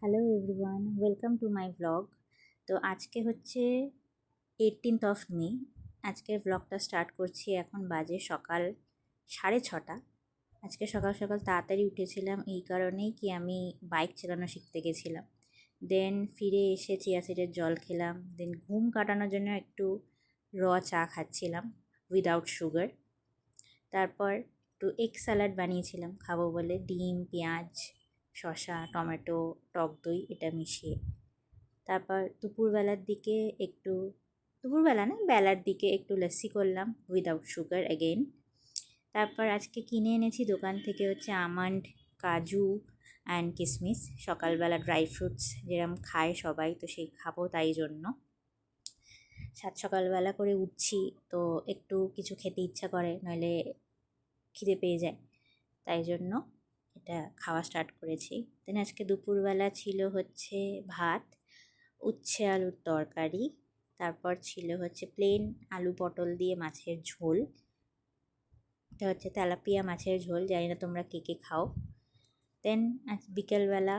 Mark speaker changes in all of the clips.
Speaker 1: Hello everyone, welcome to my blog. তো আজকে হচ্ছে 18th মে। আজকের ব্লগটা স্টার্ট করছি। এখন বাজে সকাল 6:30। আজকে সকাল সকাল তাড়াতাড়ি উঠেছিলাম এই কারণেই কি আমি বাইক চালানো শিখতে গেছিলাম। দেন ফিরে এসে চিয়া সিডের জল খেলাম। দেন ঘুম কাটানোর জন্য একটু চা খাচ্ছিলাম উইদাউট সুগার। তারপর একটু এগ স্যালাড বানিয়েছিলাম খাবো বলে, ডিম, পেঁয়াজ, শসা, টমেটো, টক দই এটা মিশিয়ে। তারপর বেলার দিকে একটু লস্যি করলাম উইদাউট সুগার অ্যাগেন। তারপর আজকে কিনে এনেছি দোকান থেকে হচ্ছে আমন্ড, কাজু অ্যান্ড কিশমিশ। সকালবেলা ড্রাই ফ্রুটস যেরকম খায় সবাই, তো সেই খাবো তাই জন্য। সকালবেলা করে উঠছি তো একটু কিছু খেতে ইচ্ছা করে, নইলে খিদে পেয়ে যায়, তাই জন্য এটা খাওয়া স্টার্ট করেছি। দেন আজকে দুপুরবেলা ছিল হচ্ছে ভাত, উচ্ছে আলুর তরকারি, তারপর ছিল হচ্ছে প্লেন আলু পটল দিয়ে মাছের ঝোল। এটা হচ্ছে তেলাপিয়া মাছের ঝোল, জানি না তোমরা কে কে খাও। দেন আজ বিকেলবেলা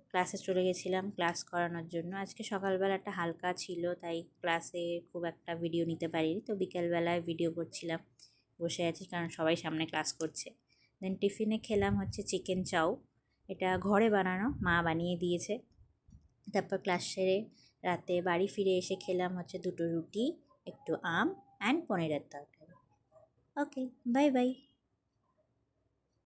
Speaker 1: ক্লাসে চলে গেছিলাম ক্লাস করানোর জন্য। আজকে সকালবেলাটা হালকা ছিল তাই ক্লাসে খুব একটা ভিডিও নিতে পারিনি, তো বিকেলবেলায় ভিডিও করছিলাম। বসে আছি কারণ সবাই সামনে ক্লাস করছে। দেন টিফিনে খেলাম হচ্ছে চিকেন চাউ, এটা ঘরে বানানো, মা বানিয়ে দিয়েছে। তারপর ক্লাস সেরে রাতে বাড়ি ফিরে এসে খেলাম হচ্ছে 2টো রুটি, একটু আম অ্যান্ড পনিরের তরকারি। ওকে, বাই বাই।